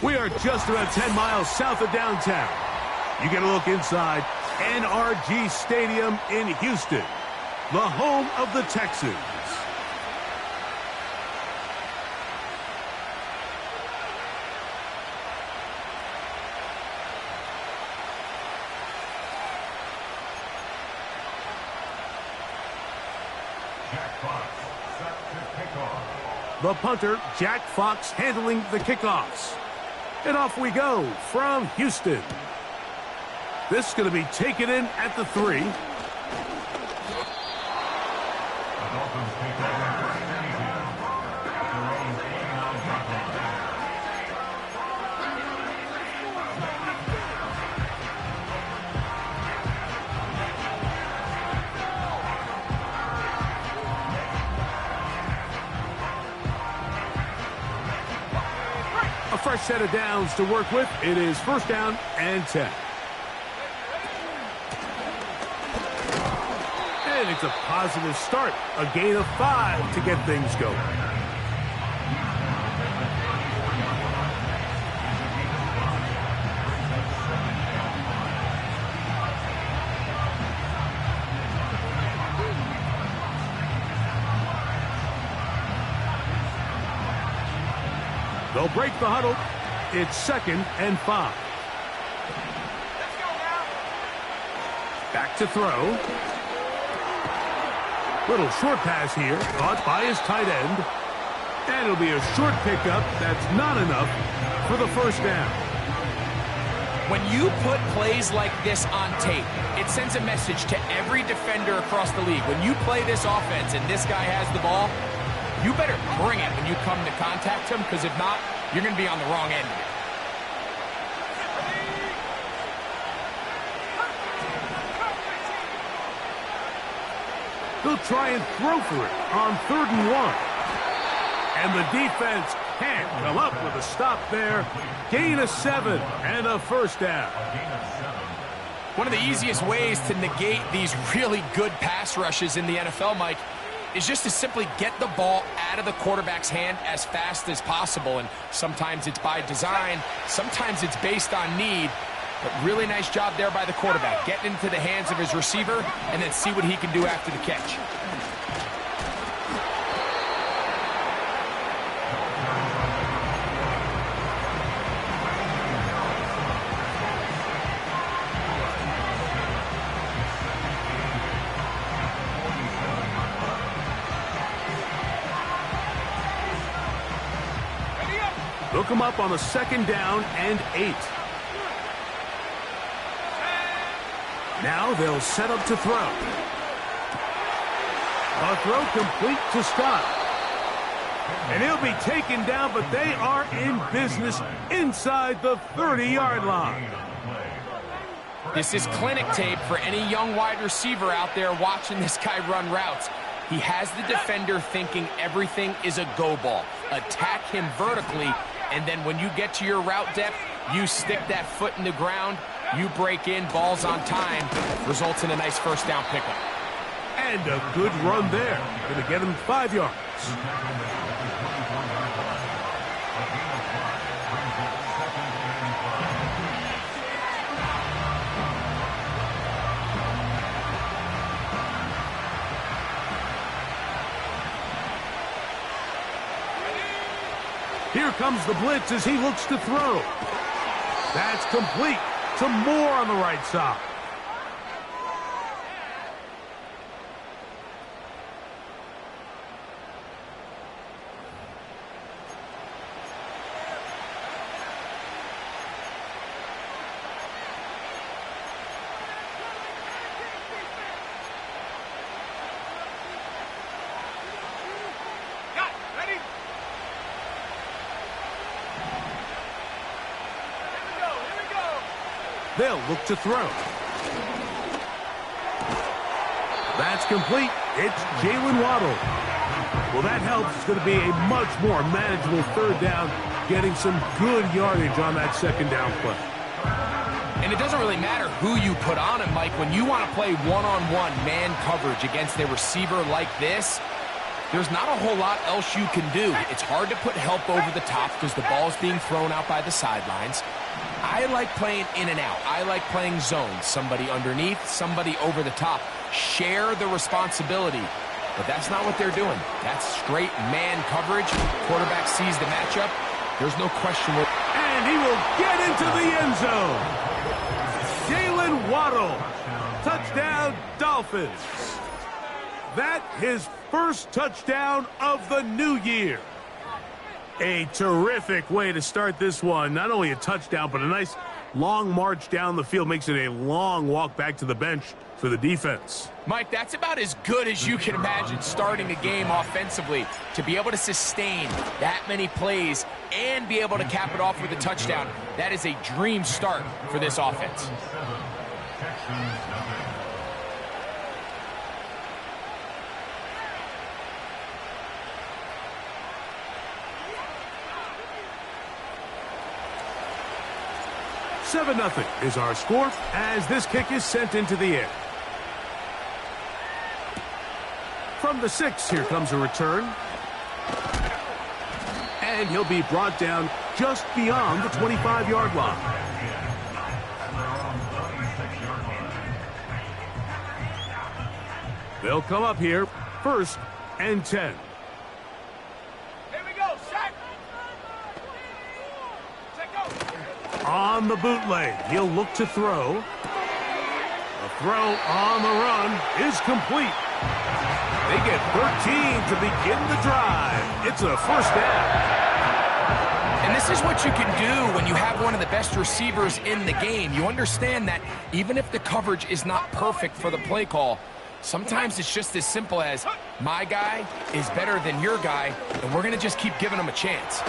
We are just about 10 miles south of downtown. You get a look inside NRG Stadium in Houston, the home of the Texans. The punter, Jack Fox, handling the kickoffs. And off we go from Houston. This is going to be taken in at the 3. A fresh set of downs to work with. It is first down and 10. And it's a positive start. A gain of 5 to get things going. They'll break the huddle. It's 2nd and 5. Back to throw. Little short pass here, caught by his tight end. And it'll be a short pickup. That's not enough for the first down. When you put plays like this on tape, it sends a message to every defender across the league. When you play this offense and this guy has the ball, you better bring it when you come to contact him, because if not, you're going to be on the wrong end of it. They'll try and throw for it on 3rd and 1. And the defense can't come up with a stop there. Gain of 7 and a first down. One of the easiest ways to negate these really good pass rushes in the NFL, Mike, is just to simply get the ball out of the quarterback's hand as fast as possible. And sometimes it's by design, sometimes it's based on need. But really nice job there by the quarterback, getting into the hands of his receiver and then see what he can do after the catch. Look him up on a 2nd down and 8. Now they'll set up to throw. A throw complete to Scott. And he'll be taken down, but they are in business inside the 30-yard line. This is clinic tape for any young wide receiver out there watching this guy run routes. He has the defender thinking everything is a go ball. Attack him vertically, and then when you get to your route depth, you stick that foot in the ground, you break in, balls on time, results in a nice first down pickup. And a good run there. Going to get him 5 yards. yards. Here comes the blitz as he looks to throw. That's complete to Moore on the right side. They'll look to throw. That's complete. It's Jalen Waddle. Well, that helps. It's going to be a much more manageable third down, getting some good yardage on that second down play. And it doesn't really matter who you put on him, Mike. When you want to play one-on-one man coverage against a receiver like this, there's not a whole lot else you can do. It's hard to put help over the top because the ball's being thrown out by the sidelines. I like playing in and out. I like playing zones. Somebody underneath, somebody over the top. Share the responsibility. But that's not what they're doing. That's straight man coverage. Quarterback sees the matchup. There's no question. And he will get into the end zone. Jalen Waddle. Touchdown, Dolphins. That his first touchdown of the new year. A terrific way to start this one. Not only a touchdown, but a nice long march down the field. Makes it a long walk back to the bench for the defense. Mike, that's about as good as you can imagine starting a game offensively. To be able to sustain that many plays and be able to cap it off with a touchdown, that is a dream start for this offense. 7-0 is our score as this kick is sent into the air. From the 6, here comes a return. And he'll be brought down just beyond the 25-yard line. They'll come up here, 1st and 10. On the bootleg, he'll look to throw. The throw on the run is complete. They get 13 to begin the drive. It's a first down. And this is what you can do when you have one of the best receivers in the game. You understand that even if the coverage is not perfect for the play call, sometimes it's just as simple as my guy is better than your guy, and we're going to just keep giving him a chance.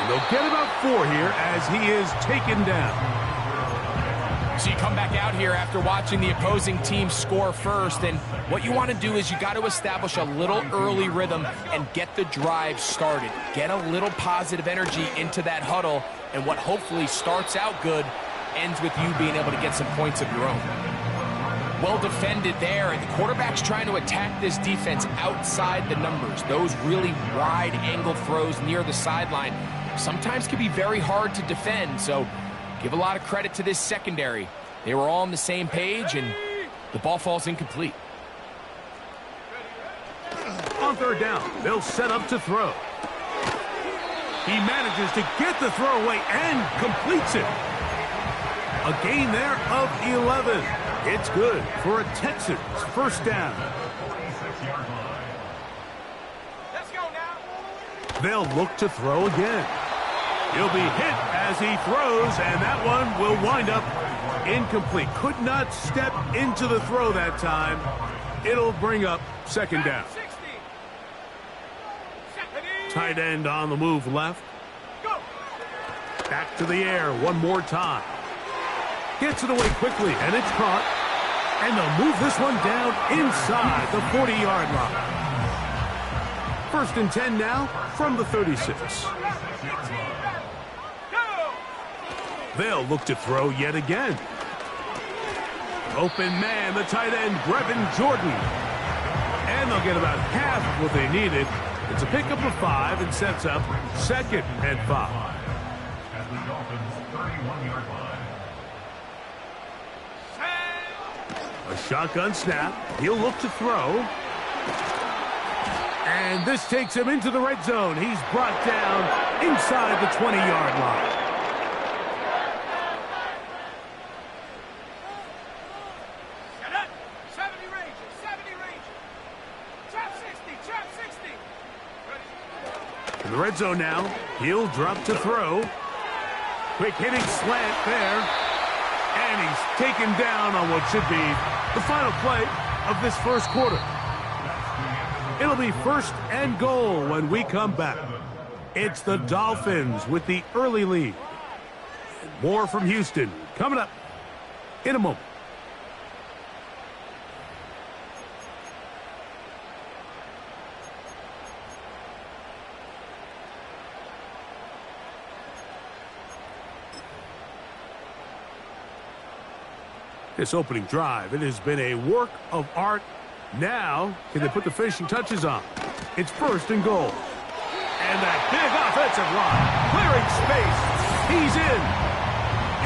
They'll get about 4 here as he is taken down. So you come back out here after watching the opposing team score first, and what you want to do is you got to establish a little early rhythm and get the drive started. Get a little positive energy into that huddle, and what hopefully starts out good ends with you being able to get some points of your own. Well defended there, and the quarterback's trying to attack this defense outside the numbers. Those really wide angle throws near the sideline sometimes can be very hard to defend, so give a lot of credit to this secondary. They were all on the same page, and the ball falls incomplete. On 3rd down, they'll set up to throw. He manages to get the throw away and completes it. A gain there of 11. It's good for a Texans first down. Let's go now. They'll look to throw again. He'll be hit as he throws, and that one will wind up incomplete. Could not step into the throw that time. It'll bring up 2nd down. Tight end on the move left. Back to the air one more time. Gets it away quickly, and it's caught. And they'll move this one down inside the 40-yard line. 1st and 10 now from the 36. They'll look to throw yet again. Open man, the tight end, Brevin Jordan. And they'll get about half of what they needed. It's a pickup of 5 and sets up 2nd and 5. At the Dolphins' 31-yard line. A shotgun snap. He'll look to throw. And this takes him into the red zone. He's brought down inside the 20-yard line. In the red zone now, he'll drop to throw. Quick hitting slant there. And he's taken down on what should be the final play of this first quarter. It'll be 1st and goal when we come back. It's the Dolphins with the early lead. More from Houston coming up in a moment. This opening drive, it has been a work of art. Now, can they put the finishing touches on? It's 1st and goal. And that big offensive line, clearing space. He's in.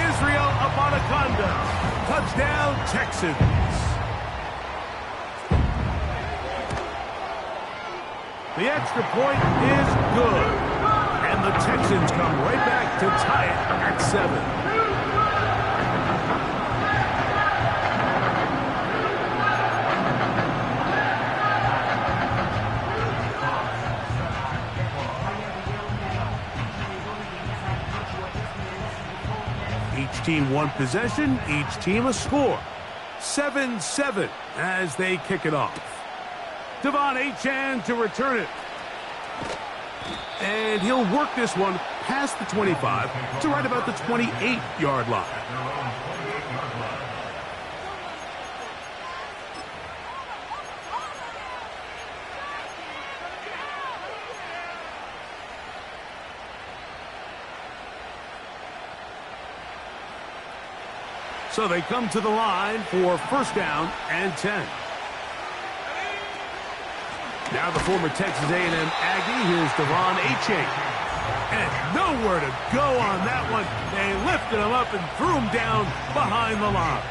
Israel Abanikanda. Touchdown, Texans. The extra point is good. And the Texans come right back to tie it at 7. Each team one possession, each team a score. 7-7 as they kick it off. Devon Achane to return it. And he'll work this one past the 25 to right about the 28-yard line. So they come to the line for 1st down and 10. Now the former Texas A&M Aggie, here's Devon Achane. And nowhere to go on that one. They lifted him up and threw him down behind the line.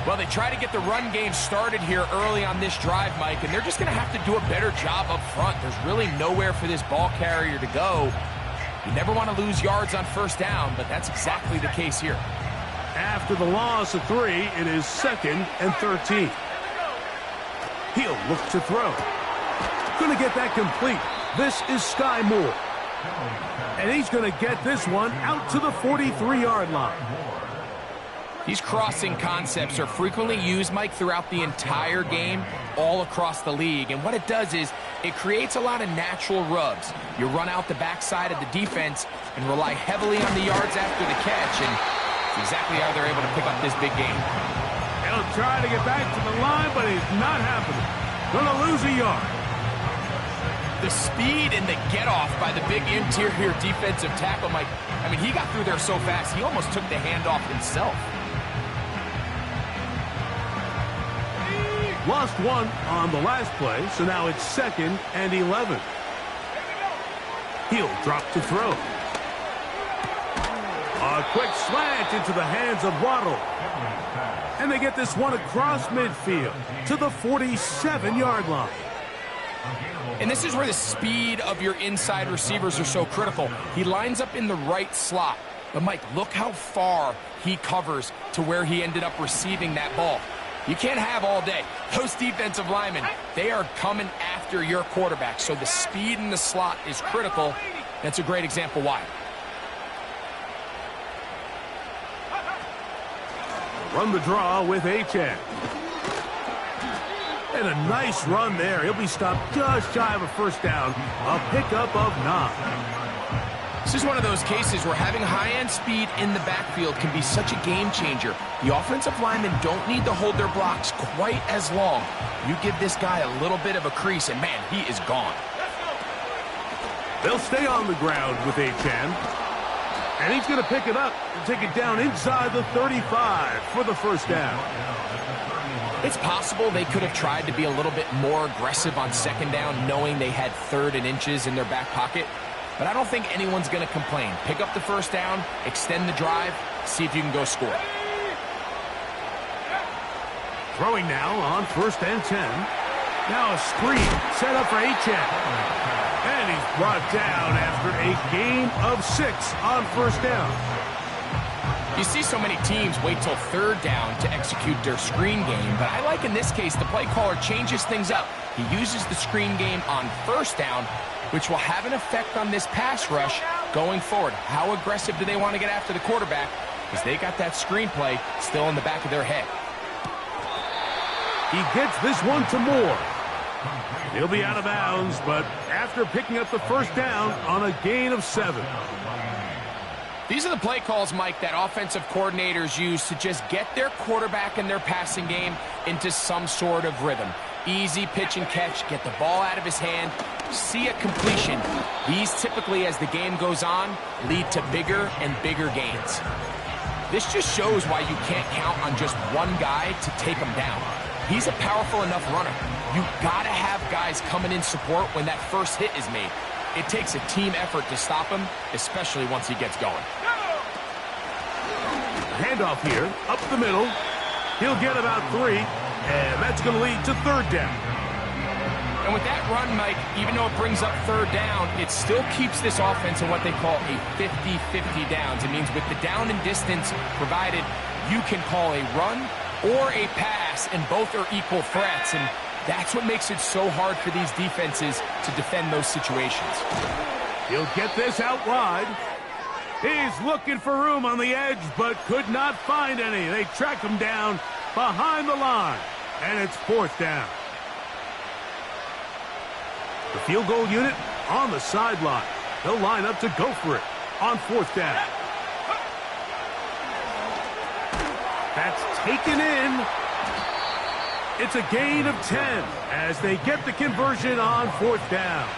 Well, they try to get the run game started here early on this drive, Mike, and they're just going to have to do a better job up front. There's really nowhere for this ball carrier to go. You never want to lose yards on 1st down, but that's exactly the case here. After the loss of 3, it is 2nd and 13. He'll look to throw. Going to get that complete. This is Sky Moore. And he's going to get this one out to the 43-yard line. These crossing concepts are frequently used, Mike, throughout the entire game, all across the league. And what it does is it creates a lot of natural rubs. You run out the backside of the defense and rely heavily on the yards after the catch. And it's exactly how they're able to pick up this big game. He'll try to get back to the line, but it's not happening. Going to lose a yard. The speed and the get-off by the big interior defensive tackle, Mike. I mean, he got through there so fast, he almost took the handoff himself. Lost 1 on the last play, so now it's 2nd and 11. He'll drop to throw. A quick slant into the hands of Waddle. And they get this one across midfield to the 47-yard line. And this is where the speed of your inside receivers are so critical. He lines up in the right slot. But, Mike, look how far he covers to where he ended up receiving that ball. You can't have all day. Those defensive linemen, they are coming after your quarterback. So the speed in the slot is critical. That's a great example why. Run the draw with Achane. And a nice run there. He'll be stopped just shy of a 1st down. A pickup of 9. This is one of those cases where having high-end speed in the backfield can be such a game changer. The offensive linemen don't need to hold their blocks quite as long. You give this guy a little bit of a crease, and man, he is gone. They'll stay on the ground with Achane. And he's going to pick it up and take it down inside the 35 for the 1st down. It's possible they could have tried to be a little bit more aggressive on second down, knowing they had 3rd and inches in their back pocket. But I don't think anyone's going to complain. Pick up the first down, extend the drive, see if you can go score. Throwing now on 1st and 10. Now a screen set up for Achane. And he's brought down after a gain of 6 on 1st down. You see so many teams wait till 3rd down to execute their screen game, but I like in this case the play caller changes things up. He uses the screen game on 1st down, which will have an effect on this pass rush going forward. How aggressive do they want to get after the quarterback? Because they got that screen play still in the back of their head. He gets this one to Moore. He'll be out of bounds, but after picking up the first down on a gain of 7. These are the play calls, Mike, that offensive coordinators use to just get their quarterback and their passing game into some sort of rhythm. Easy pitch and catch, get the ball out of his hand, see a completion. These typically, as the game goes on, lead to bigger and bigger gains. This just shows why you can't count on just one guy to take him down. He's a powerful enough runner. You gotta have guys coming in support when that first hit is made. It takes a team effort to stop him, especially once he gets going. Handoff here, up the middle. He'll get about 3, and that's going to lead to 3rd down. And with that run, Mike, even though it brings up 3rd down, it still keeps this offense in what they call a 50-50 downs. It means with the down and distance provided, you can call a run or a pass, and both are equal threats. And that's what makes it so hard for these defenses to defend those situations. He'll get this out wide. He's looking for room on the edge, but could not find any. They track him down behind the line, and it's 4th down. The field goal unit on the sideline. They'll line up to go for it on 4th down. That's taken in. It's a gain of 10 as they get the conversion on 4th down.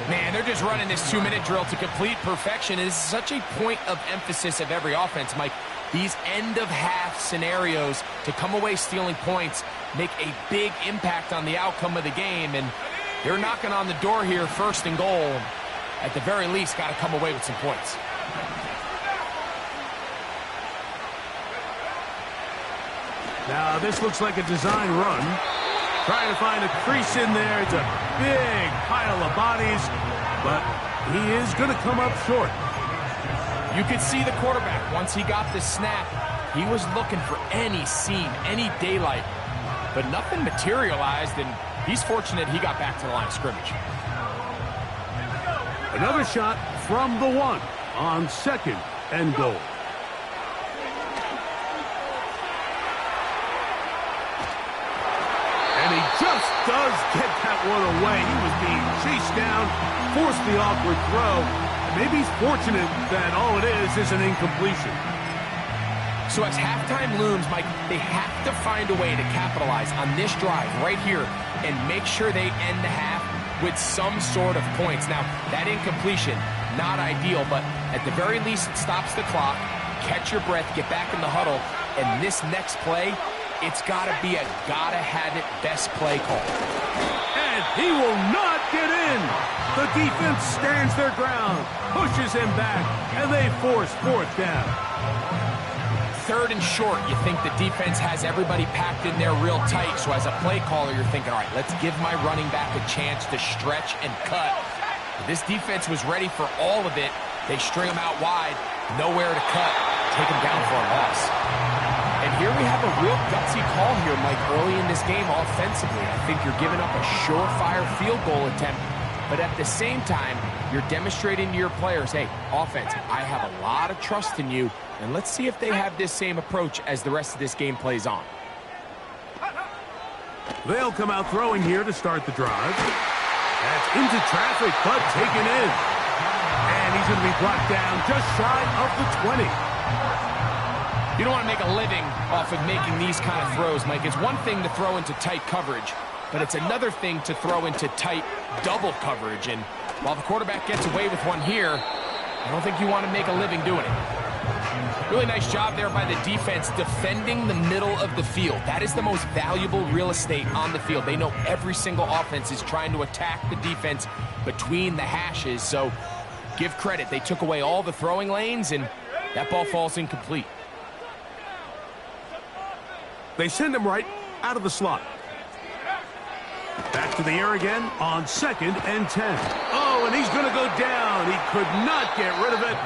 Man, they're just running this 2-minute drill to complete perfection. It is such a point of emphasis of every offense, Mike. These end-of-half scenarios to come away stealing points make a big impact on the outcome of the game, and they're knocking on the door here, 1st and goal. At the very least, got to come away with some points. Now, this looks like a design run. Trying to find a crease in there. It's a big pile of bodies, but he is going to come up short. You could see the quarterback, once he got the snap, he was looking for any seam, any daylight, but nothing materialized, and he's fortunate he got back to the line of scrimmage. Another shot from the 1 on 2nd and goal. And he just does get that one away. He was being chased down, forced the awkward throw. And maybe he's fortunate that all it is an incompletion. So as halftime looms, Mike, they have to find a way to capitalize on this drive right here and make sure they end the half with some sort of points. Now, that incompletion, not ideal, but at the very least, it stops the clock. Catch your breath, get back in the huddle, and this next play, it's got to be a gotta-have-it best play call. And he will not get in. The defense stands their ground, pushes him back, and they force 4th down. 3rd and short, you think the defense has everybody packed in there real tight. So as a play caller, you're thinking, all right, let's give my running back a chance to stretch and cut. But this defense was ready for all of it. They string him out wide, nowhere to cut, take him down for a loss. And here we have a real gutsy call here, Mike, early in this game offensively. I think you're giving up a surefire field goal attempt, but at the same time, you're demonstrating to your players, hey, offense, I have a lot of trust in you, and let's see if they have this same approach as the rest of this game plays on. They'll come out throwing here to start the drive. That's into traffic, but taken in. And he's going to be brought down just shy of the 20. You don't want to make a living off of making these kind of throws, Mike. It's one thing to throw into tight coverage, but it's another thing to throw into tight double coverage. And while the quarterback gets away with one here, I don't think you want to make a living doing it. Really nice job there by the defense defending the middle of the field. That is the most valuable real estate on the field. They know every single offense is trying to attack the defense between the hashes, so give credit. They took away all the throwing lanes, and that ball falls incomplete. They send him right out of the slot. Back to the air again on 2nd and 10. Oh, and he's going to go down. He could not get rid of it,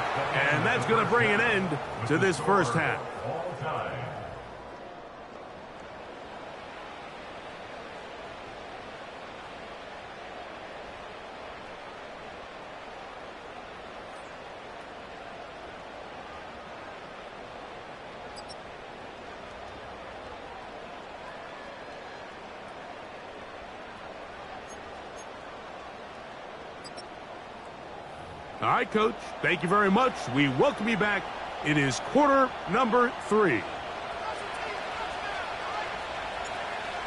and that's going to bring an end to this first half. All right, Coach, thank you very much. We welcome you back. It is quarter number 3.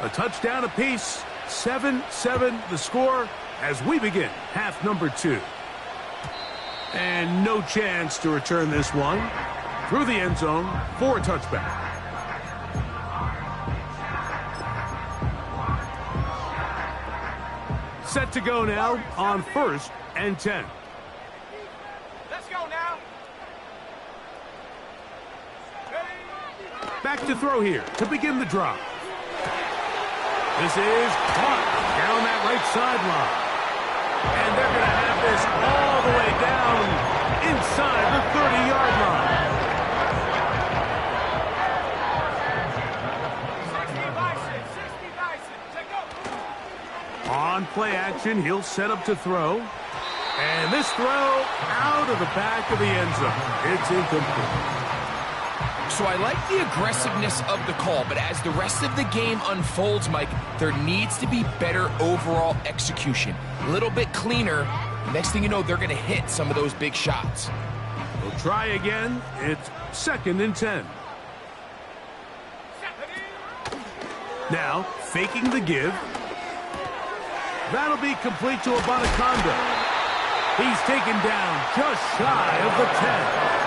A touchdown apiece, 7-7 the score as we begin half number 2. And no chance to return this one through the end zone for a touchback. Set to go now on 1st and 10. Back to throw here to begin the drop. This is caught down that right sideline. And they're going to have this all the way down inside the 30-yard line. On play action, he'll set up to throw. And this throw out of the back of the end zone. It's incomplete. So I like the aggressiveness of the call, but as the rest of the game unfolds, Mike, there needs to be better overall execution. A little bit cleaner. Next thing you know, they're going to hit some of those big shots. We'll try again. It's 2nd and 10. Now, faking the give. That'll be complete to Abanaconda. He's taken down just shy of the 10.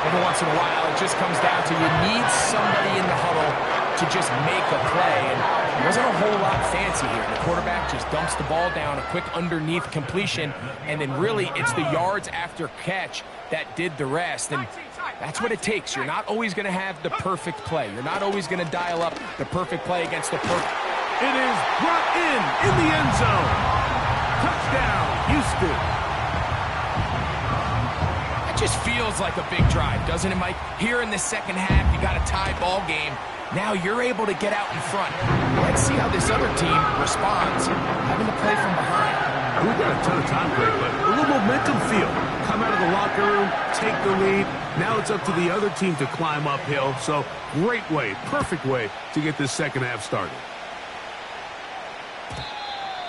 Every once in a while, it just comes down to you need somebody in the huddle to just make a play. And it wasn't a whole lot fancy here. The quarterback just dumps the ball down, a quick underneath completion, and then really it's the yards after catch that did the rest. And that's what it takes. You're not always going to have the perfect play. You're not always going to dial up the perfect play against the perfect. It is brought in the end zone. Touchdown, Houston. Just feels like a big drive, doesn't it, Mike? Here in the second half, you got a tie ball game. Now you're able to get out in front. Let's see how this other team responds, having to play from behind. We've got a ton of time break, but a little momentum feel. Come out of the locker room, take the lead. Now it's up to the other team to climb uphill. So great way, perfect way to get this second half started.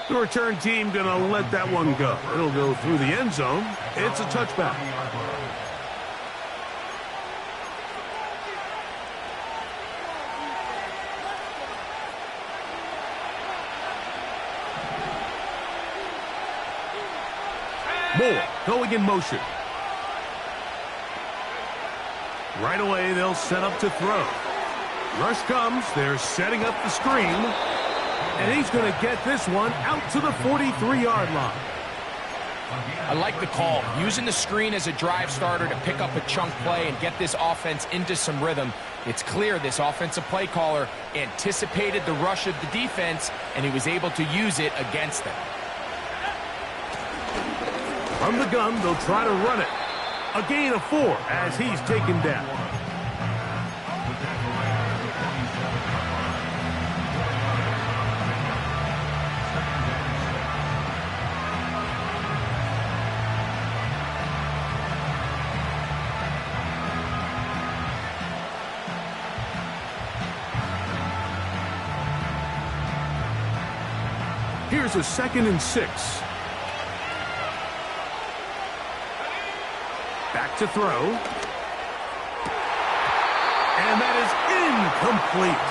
The return team going to let that one go. It'll go through the end zone. It's a touchback. Moore going in motion. Right away, they'll set up to throw. Rush comes. They're setting up the screen. And he's going to get this one out to the 43-yard line. I like the call. Using the screen as a drive starter to pick up a chunk play and get this offense into some rhythm. It's clear this offensive play caller anticipated the rush of the defense, and he was able to use it against them. From the gun, they'll try to run it. A gain of 4 as he's taken down. Here's a 2nd and 6. Back to throw. And that is incomplete.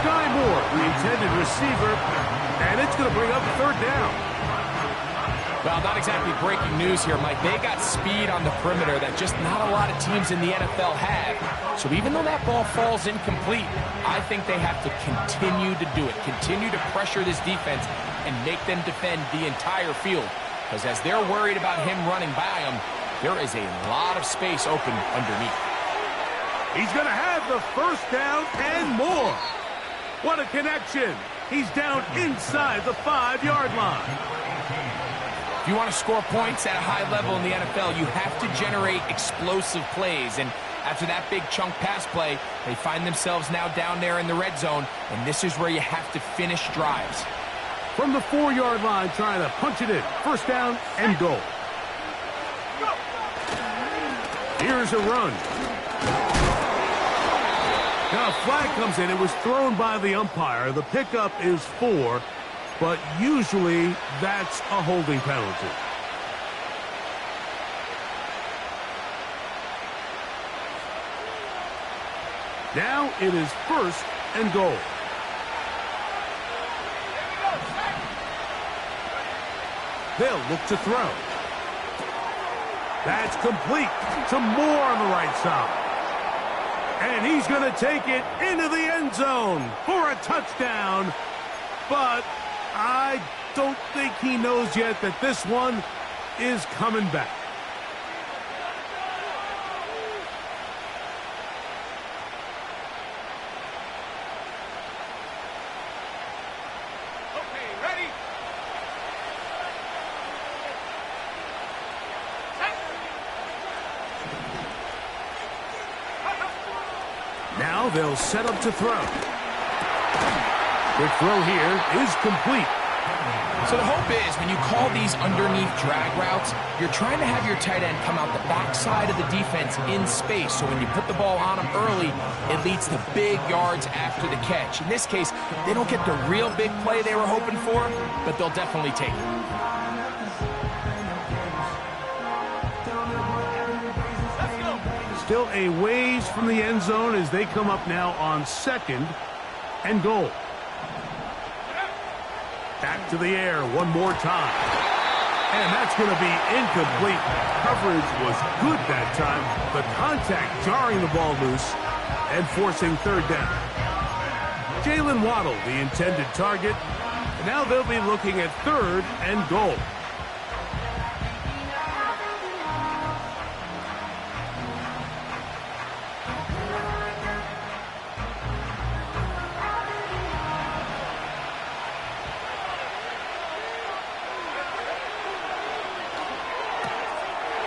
Sky Moore, the intended receiver, and it's going to bring up 3rd down. Well, not exactly breaking news here, Mike. They got speed on the perimeter that just not a lot of teams in the NFL have. So even though that ball falls incomplete, I think they have to continue to do it, continue to pressure this defense and make them defend the entire field. Because as they're worried about him running by them, there is a lot of space open underneath. He's going to have the first down and more. What a connection. He's down inside the 5-yard line. If you want to score points at a high level in the NFL, you have to generate explosive plays. And after that big chunk pass play, they find themselves now down there in the red zone. And this is where you have to finish drives. From the 4-yard line, trying to punch it in. First down and goal. Here's a run. Now a flag comes in. It was thrown by the umpire. The pickup is 4, but usually that's a holding penalty. Now it is first and goal. They'll look to throw. That's complete to Moore on the right side. And he's going to take it into the end zone for a touchdown. But I don't think he knows yet that this one is coming back. Okay, ready? Now they'll set up to throw. Quick throw here is complete. So the hope is when you call these underneath drag routes, you're trying to have your tight end come out the backside of the defense in space. So when you put the ball on him early, it leads to big yards after the catch. In this case, they don't get the real big play they were hoping for, but they'll definitely take it. Still a ways from the end zone as they come up now on second and goal. Back to the air one more time. And that's going to be incomplete. Coverage was good that time. The contact jarring the ball loose and forcing third down. Jalen Waddle, the intended target. And now they'll be looking at third and goal.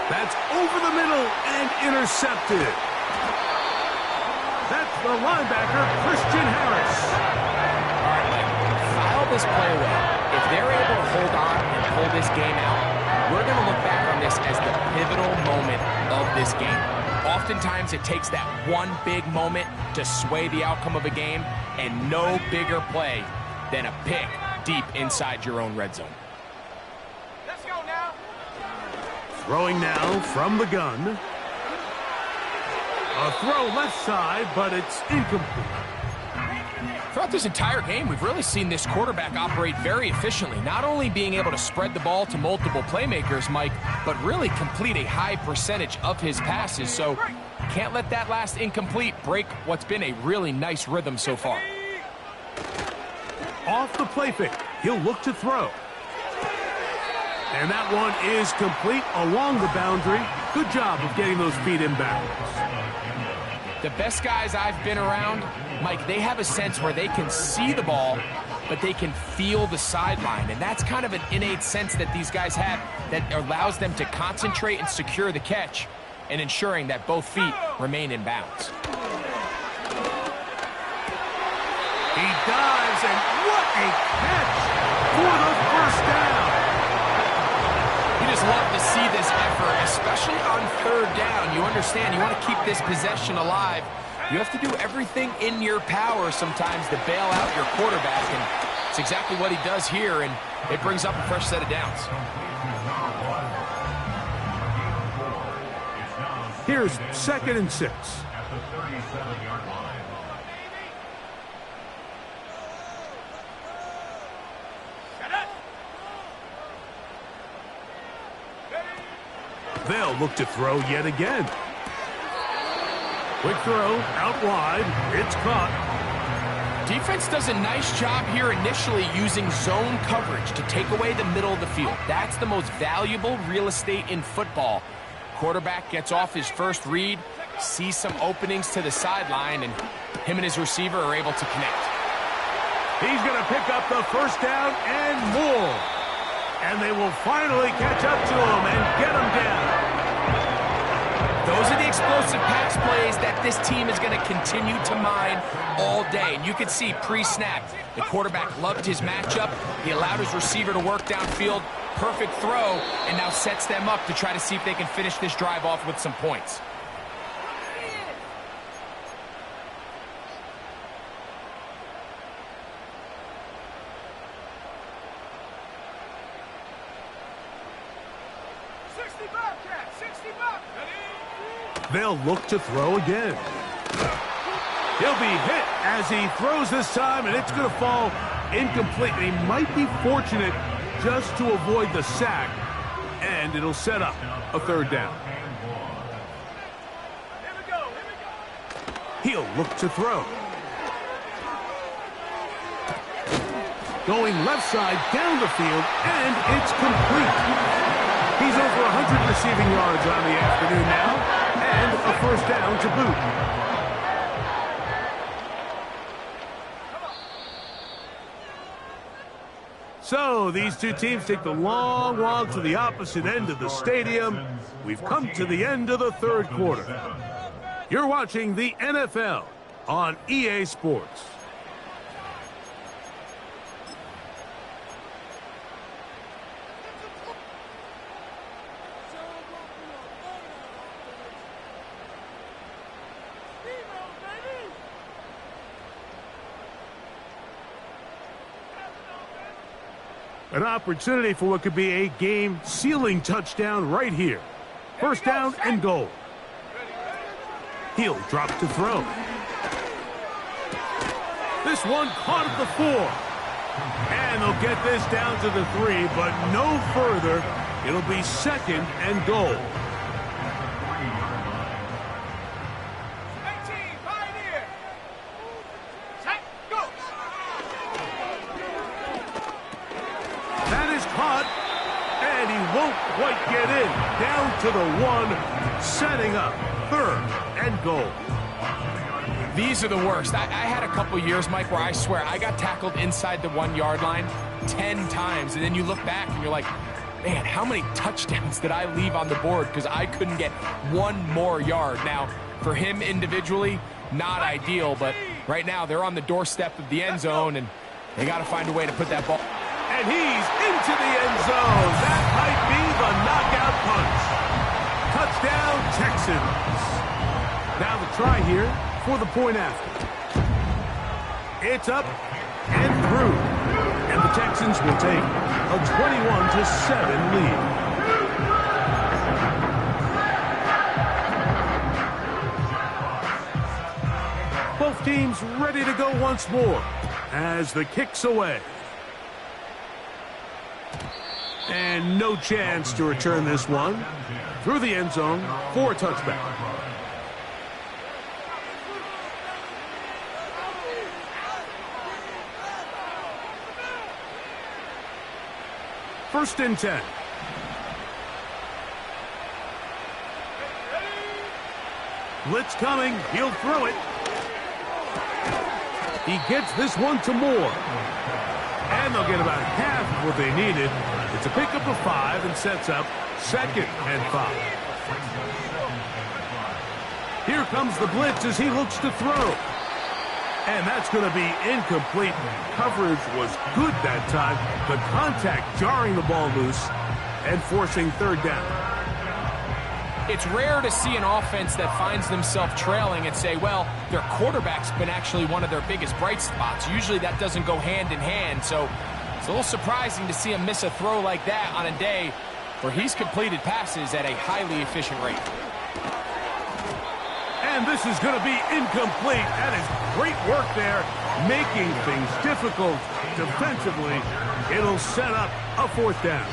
That's over the middle and intercepted. That's the linebacker, Christian Harris. All right, Mike, file this play away. If they're able to hold on and pull this game out, we're going to look back on this as the pivotal moment of this game. Oftentimes, it takes that one big moment to sway the outcome of a game, and no bigger play than a pick deep inside your own red zone. Let's go now. Throwing now from the gun. A throw left side, but it's incomplete. Throughout this entire game, we've really seen this quarterback operate very efficiently, not only being able to spread the ball to multiple playmakers, Mike, but really complete a high percentage of his passes. So can't let that last incomplete break what's been a really nice rhythm so far. Off the play fake, he'll look to throw. And that one is complete along the boundary. Good job of getting those feet in bounds. The best guys I've been around, Mike, they have a sense where they can see the ball, but they can feel the sideline. And that's kind of an innate sense that these guys have that allows them to concentrate and secure the catch and ensuring that both feet remain in bounds. He dives, and what a catch for the first down. You just love to see this effort, especially on third down. You understand, you want to keep this possession alive. You have to do everything in your power sometimes to bail out your quarterback, and it's exactly what he does here, and it brings up a fresh set of downs. Here's 2nd and 6. At the 37-yard line. They'll look to throw yet again. Quick throw, out wide. It's caught. Defense does a nice job here initially using zone coverage to take away the middle of the field. That's the most valuable real estate in football. Quarterback gets off his first read, sees some openings to the sideline, and him and his receiver are able to connect. He's going to pick up the first down and more. And they will finally catch up to him and get him down. Those are the explosive pass plays that this team is going to continue to mine all day. And you can see pre-snap, the quarterback loved his matchup. He allowed his receiver to work downfield. Perfect throw, and now sets them up to try to see if they can finish this drive off with some points. They'll look to throw again. He'll be hit as he throws this time, and it's going to fall incomplete. He might be fortunate just to avoid the sack, and it'll set up a third down. He'll look to throw. Going left side down the field, and it's complete. He's over 100 receiving yards on the afternoon now, and a first down to boot. So these two teams take the long walk to the opposite end of the stadium. We've come to the end of the third quarter. You're watching the NFL on EA Sports. An opportunity for what could be a game-sealing touchdown right here. First down and goal. He'll drop to throw. This one caught at the 4. And they'll get this down to the 3, but no further. It'll be second and goal. Won't quite get in. Down to the 1, setting up third and goal. These are the worst. I had a couple years, Mike, where I swear I got tackled inside the 1-yard line 10 times, and then you look back and you're like, man, how many touchdowns did I leave on the board because I couldn't get one more yard? Now, for him individually, not ideal, but right now they're on the doorstep of the end zone, and they got to find a way to put that ball. And he's into the end zone. That might be the knockout punch. Touchdown, Texans. Now the try here for the point after. It's up and through. And the Texans will take a 21-7 lead. Both teams ready to go once more as the kick's away. And no chance to return this one through the end zone for a touchback. First and 10. Blitz coming. He'll throw it. He gets this one to Moore. And they'll get about half of what they needed. It's a pickup of 5 and sets up second and 5. Here comes the blitz as he looks to throw. And that's going to be incomplete. Coverage was good that time. The contact jarring the ball loose and forcing third down. It's rare to see an offense that finds themselves trailing and say, well, their quarterback's been actually one of their biggest bright spots. Usually that doesn't go hand in hand, so it's a little surprising to see him miss a throw like that on a day where he's completed passes at a highly efficient rate. And this is going to be incomplete. That is great work there, making things difficult defensively. It'll set up a fourth down.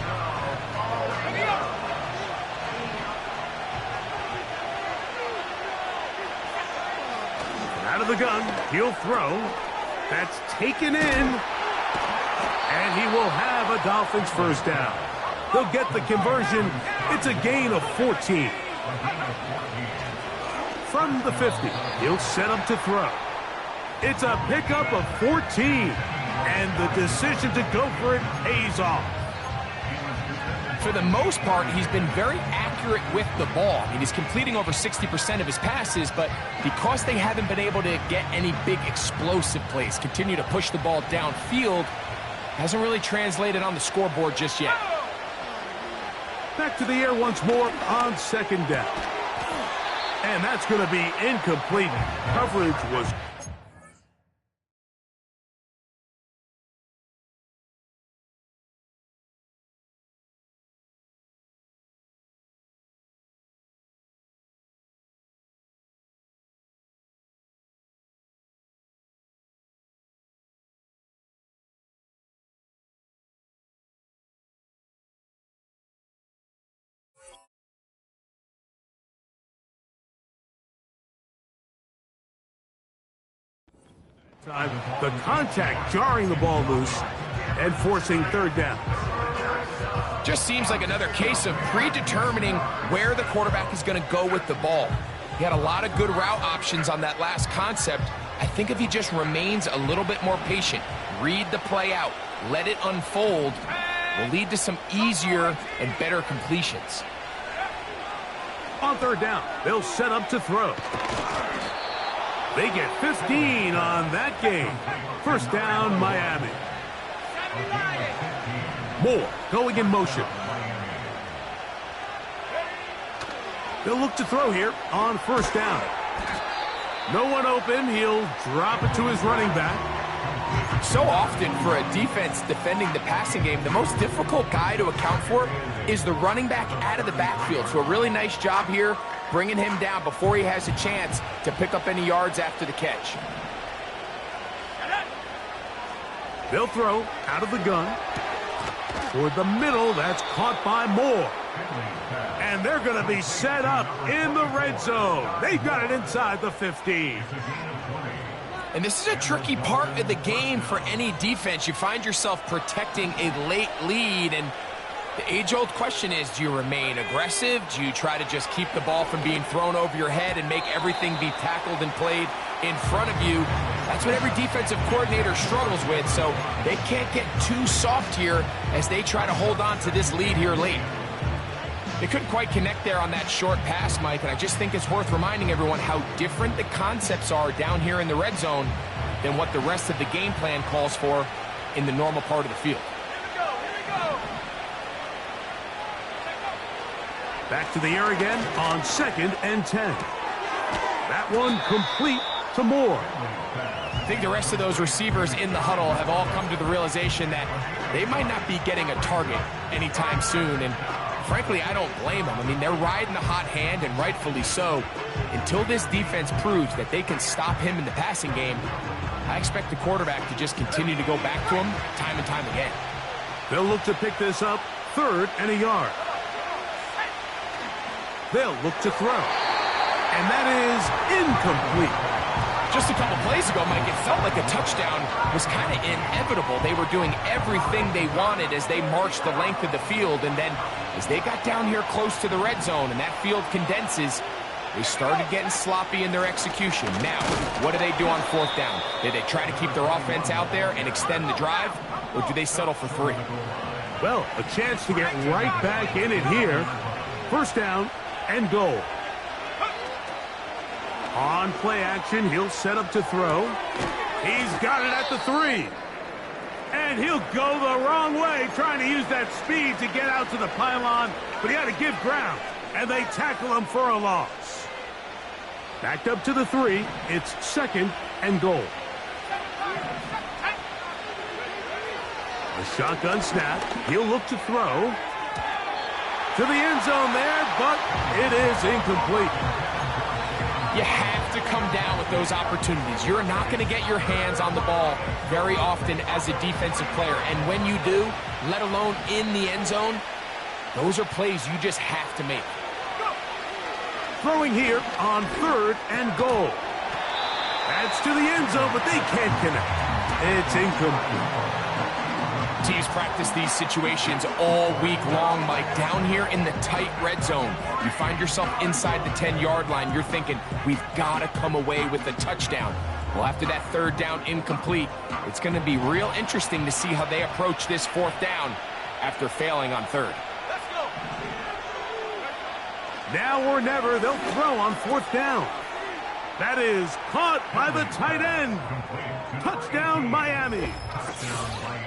Out of the gun, he'll throw. That's taken in. And he will have a Dolphins first down. They'll get the conversion. It's a gain of 14. From the 50, he'll set up to throw. It's a pickup of 14. And the decision to go for it pays off. For the most part, he's been very accurate with the ball. I mean, he's completing over 60% of his passes, but because they haven't been able to get any big explosive plays, continue to push the ball downfield, hasn't really translated on the scoreboard just yet. Back to the air once more on second down. And that's going to be incomplete. Coverage was... The contact jarring the ball loose and forcing third down. Just seems like another case of predetermining where the quarterback is going to go with the ball. He had a lot of good route options on that last concept. I think if he just remains a little bit more patient, read the play out, let it unfold, will lead to some easier and better completions. On third down, they'll set up to throw. They get 15 on that game. First down, Miami. Moore going in motion. They'll look to throw here on first down. No one open. He'll drop it to his running back. So often for a defense defending the passing game, the most difficult guy to account for is the running back out of the backfield. So a really nice job here bringing him down before he has a chance to pick up any yards after the catch. They'll throw out of the gun. Toward the middle, that's caught by Moore. And they're going to be set up in the red zone. They've got it inside the 15. And this is a tricky part of the game for any defense. You find yourself protecting a late lead, and the age-old question is, do you remain aggressive? Do you try to just keep the ball from being thrown over your head and make everything be tackled and played in front of you? That's what every defensive coordinator struggles with, so they can't get too soft here as they try to hold on to this lead here late. They couldn't quite connect there on that short pass, Mike, and I just think it's worth reminding everyone how different the concepts are down here in the red zone than what the rest of the game plan calls for in the normal part of the field. Back to the air again on 2nd and 10. That one complete to Moore. I think the rest of those receivers in the huddle have all come to the realization that they might not be getting a target anytime soon, and frankly, I don't blame them. I mean, they're riding the hot hand, and rightfully so. Until this defense proves that they can stop him in the passing game, I expect the quarterback to just continue to go back to him time and time again. They'll look to pick this up 3rd and a yard. They'll look to throw. And that is incomplete. Just a couple plays ago, Mike, it felt like a touchdown was kind of inevitable. They were doing everything they wanted as they marched the length of the field, and then as they got down here close to the red zone and that field condenses, they started getting sloppy in their execution. Now, what do they do on 4th down? Do they try to keep their offense out there and extend the drive, or do they settle for 3? Well, a chance to get right back in it here. First down and goal. On play action, he'll set up to throw. He's got it at the 3. And he'll go the wrong way, trying to use that speed to get out to the pylon, but he had to give ground, and they tackle him for a loss. Backed up to the 3, it's 2nd and goal. A shotgun snap, he'll look to throw. To the end zone there, but it is incomplete. You have to come down with those opportunities. You're not going to get your hands on the ball very often as a defensive player. And when you do, let alone in the end zone, those are plays you just have to make. Throwing here on 3rd and goal. That's to the end zone, but they can't connect. It's incomplete. Teams practice these situations all week long, Mike. Down here in the tight red zone, you find yourself inside the 10-yard line. You're thinking, we've got to come away with a touchdown. Well, after that third down incomplete, it's going to be real interesting to see how they approach this fourth down after failing on third. Let's go. Now or never, they'll throw on fourth down. That is caught by the tight end. Touchdown, Miami.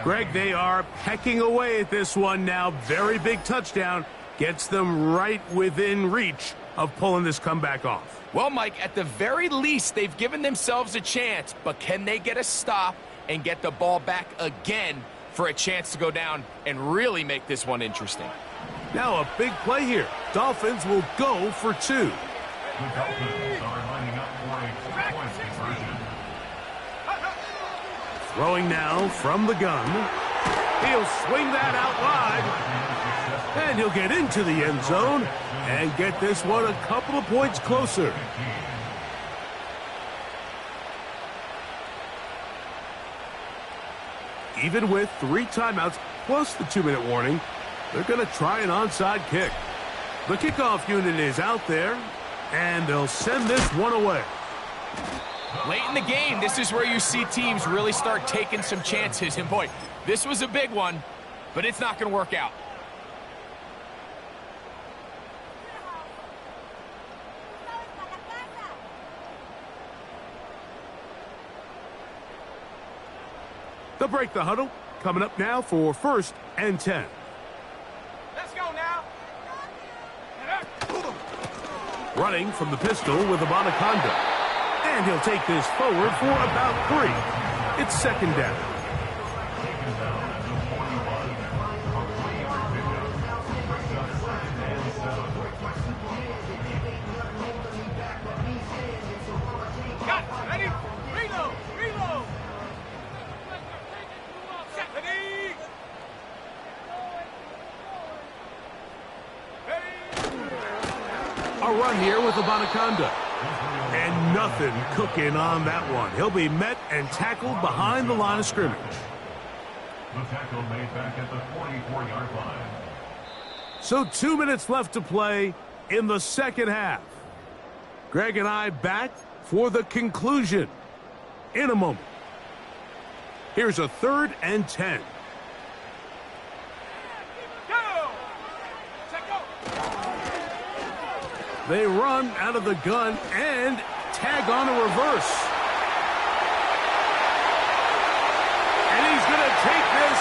Greg, they are pecking away at this one now. Very big touchdown. Gets them right within reach of pulling this comeback off. Well, Mike, at the very least, they've given themselves a chance, but can they get a stop and get the ball back again for a chance to go down and really make this one interesting? Now a big play here. Dolphins will go for two. The Dolphins are lining up for a two-point conversion. Throwing now from the gun. He'll swing that out wide. And he'll get into the end zone and get this one a couple of points closer. Even with 3 timeouts plus the 2-minute warning, they're going to try an onside kick. The kickoff unit is out there, and they'll send this one away. Late in the game, this is where you see teams really start taking some chances. And boy, this was a big one, but it's not going to work out. They'll break the huddle. Coming up now for 1st and 10. Let's go now. Running from the pistol with Anaconda. And he'll take this forward for about 3. It's 2nd down. Got it. Ready? Reload. Reload. Ready? A run here with Anaconda. And nothing cooking on that one. He'll be met and tackled behind the line of scrimmage. The tackle made back at the 44-yard line. So 2 minutes left to play in the second half. Greg and I back for the conclusion in a moment. Here's a 3rd and 10. Go. Check go. They run out of the gun and tag on a reverse. And he's going to take this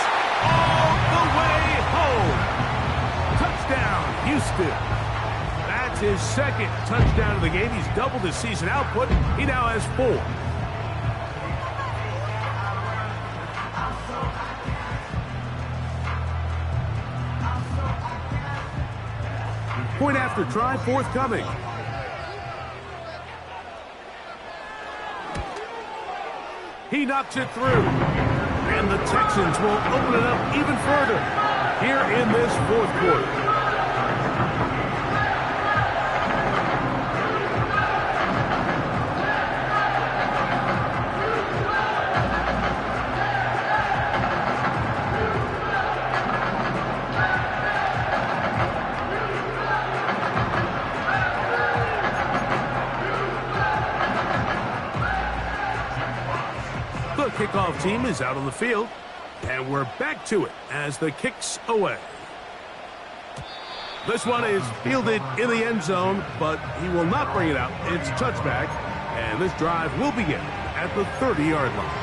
all the way home. Touchdown, Houston. That's his 2nd touchdown of the game. He's doubled his season output. He now has 4. Point after try forthcoming. He knocks it through. And the Texans will open it up even further here in this 4th quarter. The kickoff team is out on the field, and we're back to it as the kick's away. This one is fielded in the end zone, but he will not bring it out. It's touchback, and this drive will begin at the 30-yard line.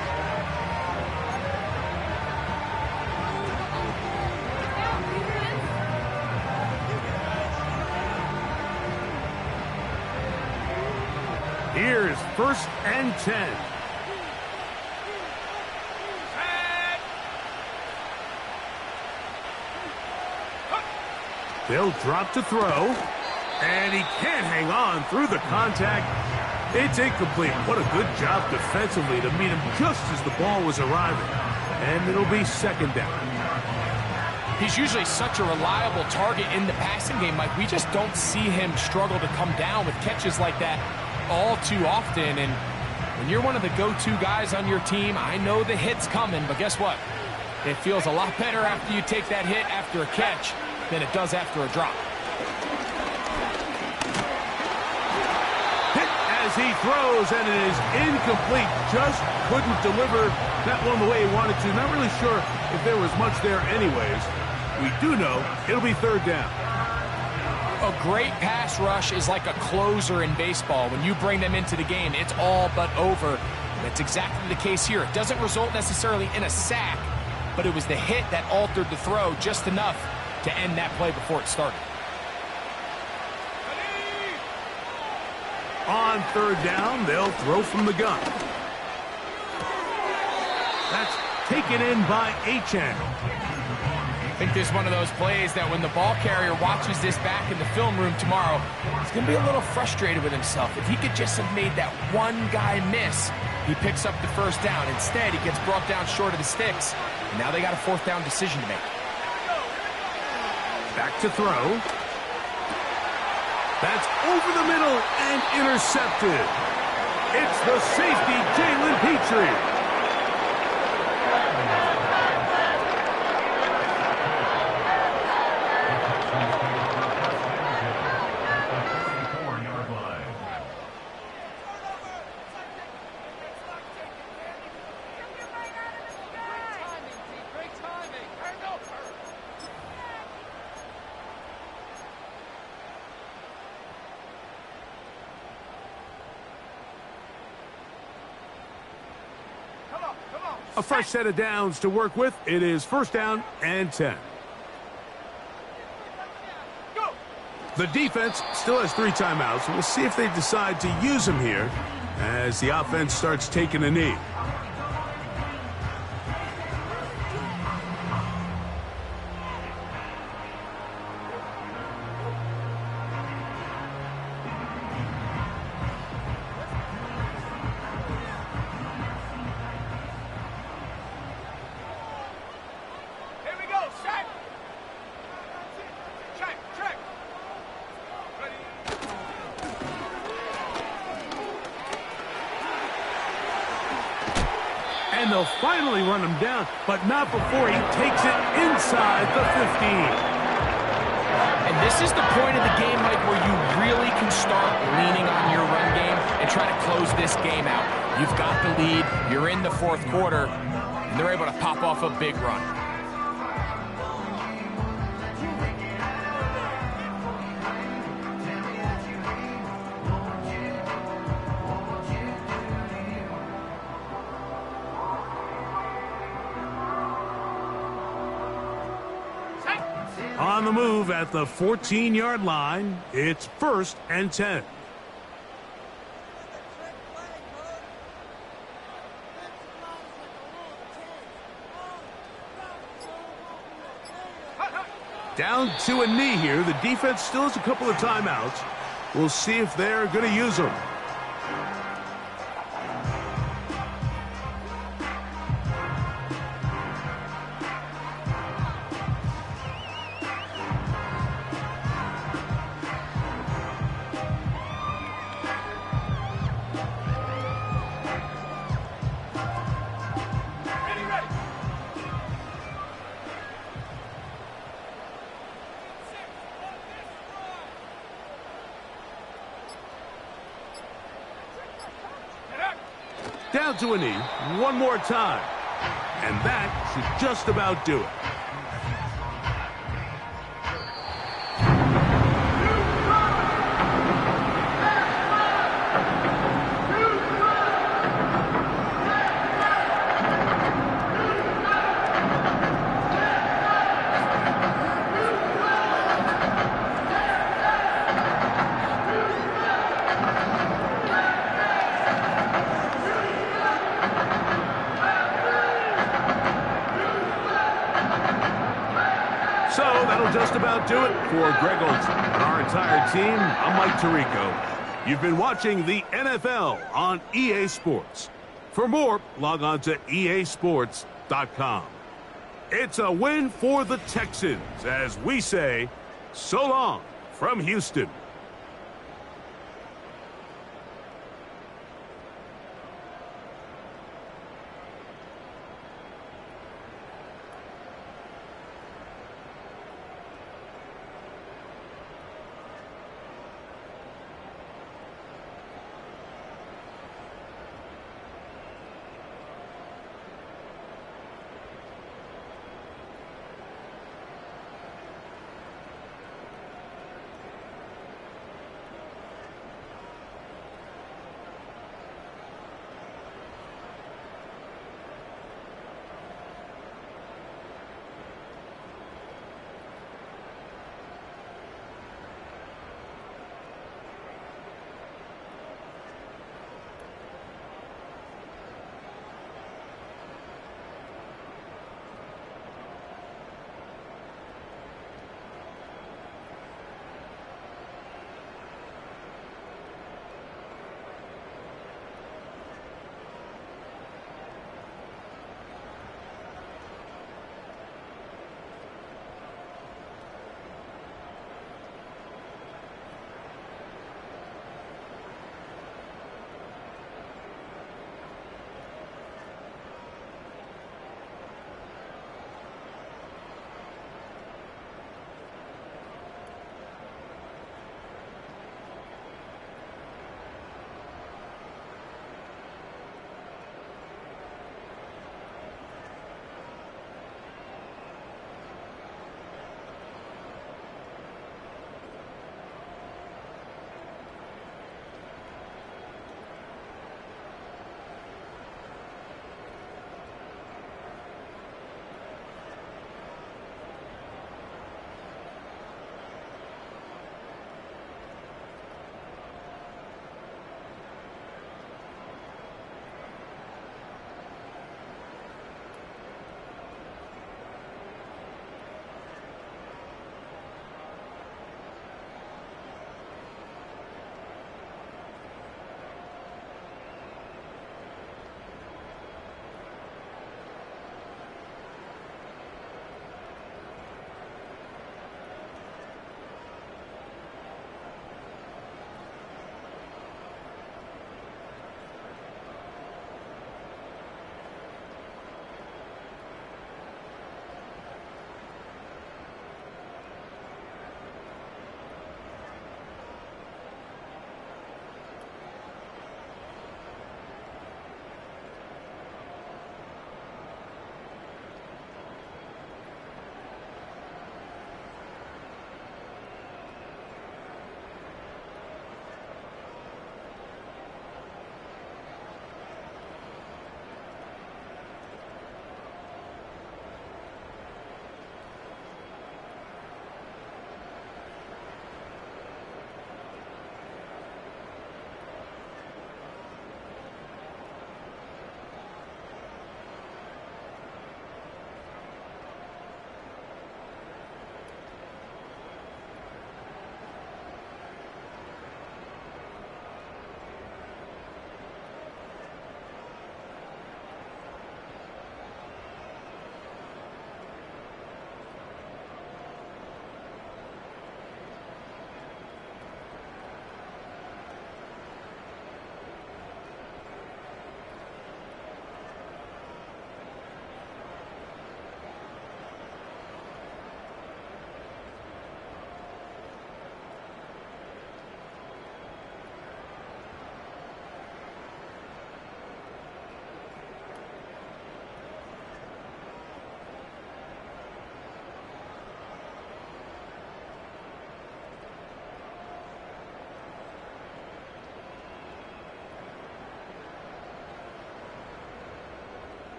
Here's 1st and 10. They'll drop to throw, and he can't hang on through the contact. It's incomplete. What a good job defensively to meet him just as the ball was arriving. And it'll be 2nd down. He's usually such a reliable target in the passing game, Mike. We just don't see him struggle to come down with catches like that all too often. And When you're one of the go-to guys on your team, I know the hit's coming, but guess what? It feels a lot better after you take that hit after a catch than it does after a drop. Hit as he throws, and it is incomplete. Just couldn't deliver that one the way he wanted to. Not really sure if there was much there anyways. We do know it'll be third down. A great pass rush is like a closer in baseball. When you bring them into the game, it's all but over. That's exactly the case here. It doesn't result necessarily in a sack, but it was the hit that altered the throw just enough to end that play before it started. On third down, they'll throw from the gun. That's taken in by Achane. I think this is one of those plays that when the ball carrier watches this back in the film room tomorrow, he's going to be a little frustrated with himself. If he could just have made that one guy miss, he picks up the first down. Instead, he gets brought down short of the sticks. And now they got a fourth down decision to make. Back to throw. That's over the middle and intercepted. It's the safety, Jalen Petrie. A fresh set of downs to work with. It is first down and 10. Go. The defense still has 3 timeouts. We'll see if they decide to use them here as the offense starts taking a knee. And they'll finally run him down, but not before he takes it inside the 15. And this is the point of the game, Mike, where you really can start leaning on your run game and try to close this game out. You've got the lead, you're in the fourth quarter, and they're able to pop off a big run. On the move at the 14-yard line, it's first and 10. Down to a knee here. The defense still has a couple of timeouts. We'll see if they're going to use them. Down to a knee one more time. And that should just about do it. So that'll just about do it for Greg Olson and our entire team. I'm Mike Tirico. You've been watching the NFL on EA Sports. For more, log on to easports.com. It's a win for the Texans as we say, so long from Houston.